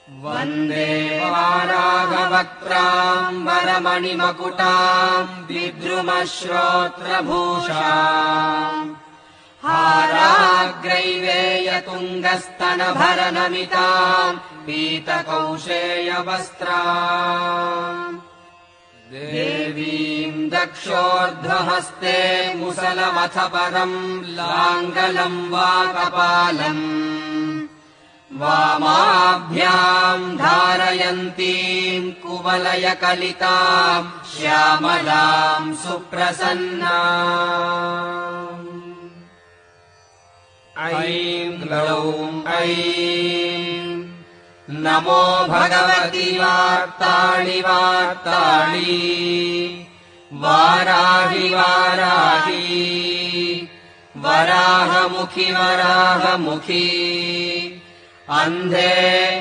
वन्दे वारागवक्त्राम् वरमणिमकुटाम् विद्रुमश्रोत्रभूषाम् हाराग्रैवेयतुङ्गस्तनभरनमिताम् पीतकौशेयवस्त्राम् देवीम् दक्षोर्ध्वहस्ते मुसलमथ परम् लाङ्गलम् वा कपालम् वामाभ्याम् धारयन्तीम् कुवलयकलिताम् श्यामलाम् सुप्रसन्नाम् ऐं ग्लौं ऐं नमो भगवति वार्ताळि वार्ताळि वाराहि वाराहि वराहमुखि वराहमुखि अन्धे